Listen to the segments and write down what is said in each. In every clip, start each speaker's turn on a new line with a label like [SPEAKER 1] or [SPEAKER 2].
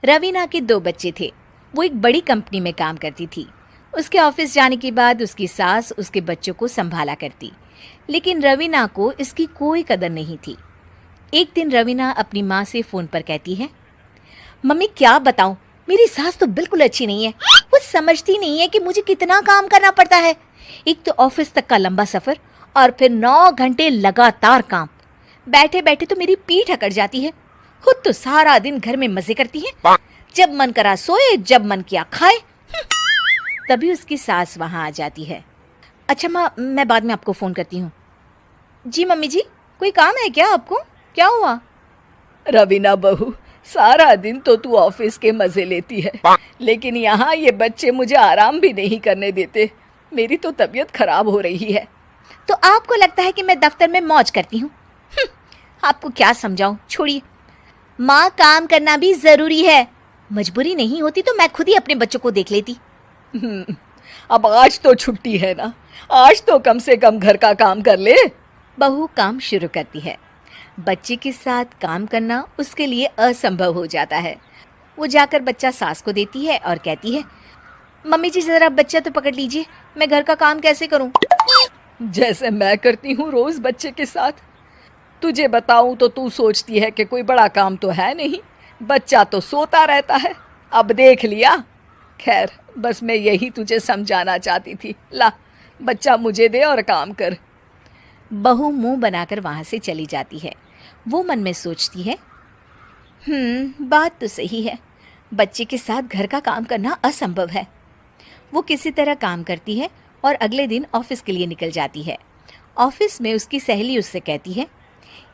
[SPEAKER 1] रवीना के 2 बच्चे थे। वो एक बड़ी कंपनी में काम करती थी। उसके ऑफिस जाने के बाद उसकी सास उसके बच्चों को संभाला करती, लेकिन रवीना को इसकी कोई कदर नहीं थी। एक दिन रवीना अपनी माँ से फ़ोन पर कहती है, मम्मी क्या बताऊं, मेरी सास तो बिल्कुल अच्छी नहीं है। वो समझती नहीं है कि मुझे कितना काम करना पड़ता है। एक तो ऑफिस तक का लंबा सफ़र और फिर 9 घंटे लगातार काम। बैठे बैठे तो मेरी पीठ अकड़ जाती है। खुद तो सारा दिन घर में मजे करती है, जब मन करा सोए, जब मन किया खाए। तभी उसकी सास वहां आ जाती है। अच्छा माँ, मैं बाद में आपको फ़ोन करती हूँ। जी मम्मी जी, कोई काम है क्या आपको? क्या हुआ?
[SPEAKER 2] रवीना बहू, सारा दिन तो तू ऑफिस के मजे लेती है, लेकिन यहाँ ये बच्चे मुझे आराम भी नहीं करने देते। मेरी तो तबीयत खराब हो रही है।
[SPEAKER 1] तो आपको लगता है कि मैं दफ्तर में मौज करती हूँ? आपको क्या समझाऊं, छोड़िए। माँ, काम करना भी ज़रूरी है। मजबूरी नहीं होती तो मैं खुद ही अपने बच्चों को देख लेती।
[SPEAKER 2] अब आज तो छुट्टी है ना, आज तो कम से कम घर का काम कर ले।
[SPEAKER 1] बहू काम शुरू करती है। बच्चे के साथ काम करना उसके लिए असंभव हो जाता है। वो जाकर बच्चा सास को देती है और कहती है, मम्मी जी ज़रा बच्चा तो पकड़ लीजिए, मैं घर का काम कैसे करूं?
[SPEAKER 2] जैसे मैं करती हूँ रोज बच्चे के साथ। तुझे बताऊं तो तू सोचती है कि कोई बड़ा काम तो है नहीं, बच्चा तो सोता रहता है। अब देख लिया। खैर, बस मैं यही तुझे समझाना चाहती थी। ला, बच्चा मुझे दे और काम कर।
[SPEAKER 1] बहू मुंह बनाकर वहां से चली जाती है। वो मन में सोचती है, बात तो सही है, बच्चे के साथ घर का काम करना असंभव है। वो किसी तरह काम करती है और अगले दिन ऑफिस के लिए निकल जाती है। ऑफिस में उसकी सहेली उससे कहती है,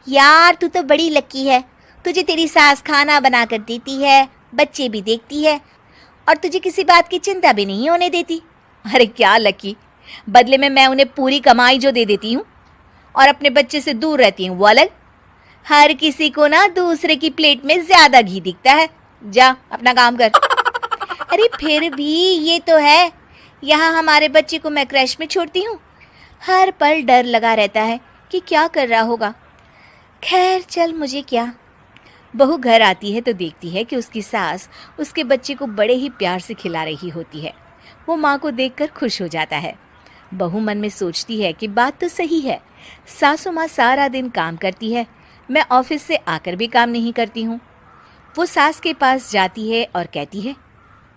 [SPEAKER 1] यार तू तो बड़ी लकी है, तुझे तेरी सास खाना बना कर देती है, बच्चे भी देखती है और तुझे किसी बात की चिंता भी नहीं होने देती। अरे क्या लकी, बदले में मैं उन्हें पूरी कमाई जो दे देती हूँ और अपने बच्चे से दूर रहती हूँ वो अलग। हर किसी को ना दूसरे की प्लेट में ज्यादा घी दिखता है। जा अपना काम कर। अरे फिर भी ये तो है, यहाँ हमारे बच्चे को मैं क्रैश में छोड़ती हूँ, हर पल डर लगा रहता है कि क्या कर रहा होगा। खैर चल, मुझे क्या। बहू घर आती है तो देखती है कि उसकी सास उसके बच्चे को बड़े ही प्यार से खिला रही होती है। वो माँ को देखकर खुश हो जाता है। बहू मन में सोचती है कि बात तो सही है, सासू माँ सारा दिन काम करती है, मैं ऑफिस से आकर भी काम नहीं करती हूँ। वो सास के पास जाती है और कहती है,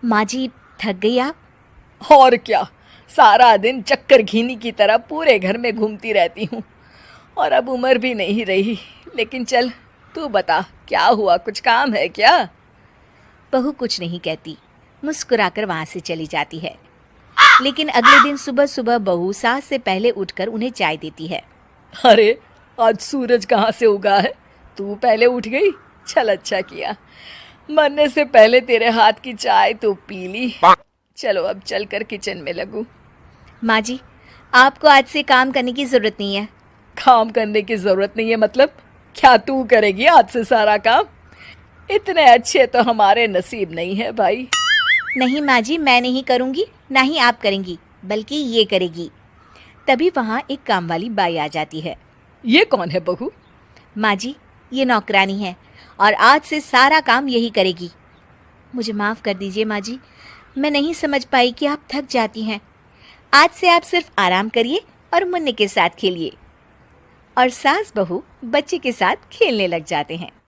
[SPEAKER 1] माँ जी थक गई आप?
[SPEAKER 2] और क्या, सारा दिन चक्कर घीनी की तरह पूरे घर में घूमती रहती हूँ और अब उम्र भी नहीं रही। लेकिन चल, तू बता क्या हुआ, कुछ काम है क्या?
[SPEAKER 1] बहू कुछ नहीं कहती, मुस्कुराकर वहाँ से चली जाती है। लेकिन अगले दिन सुबह सुबह बहू सास से पहले उठकर उन्हें चाय देती है।
[SPEAKER 2] अरे, आज सूरज कहाँ से उगा है? तू पहले उठ गई, चल अच्छा किया। मरने से पहले तेरे हाथ की चाय तो पी ली। चलो अब चलकर किचन में लगूं।
[SPEAKER 1] माँ जी, आपको आज से काम करने की ज़रूरत नहीं है।
[SPEAKER 2] काम करने की ज़रूरत नहीं है मतलब? क्या तू करेगी आज से सारा काम? इतने अच्छे तो हमारे नसीब नहीं है भाई।
[SPEAKER 1] नहीं माँ जी, मैं नहीं करूँगी, ना ही आप करेंगी, बल्कि ये करेगी। तभी वहाँ एक काम वाली बाई आ जाती है।
[SPEAKER 2] ये कौन है बहू?
[SPEAKER 1] माँ जी, ये नौकरानी है और आज से सारा काम यही करेगी। मुझे माफ़ कर दीजिए माँ जी, मैं नहीं समझ पाई कि आप थक जाती हैं। आज से आप सिर्फ आराम करिए और मुन्ने के साथ खेलिए। और सास बहू बच्चे के साथ खेलने लग जाते हैं।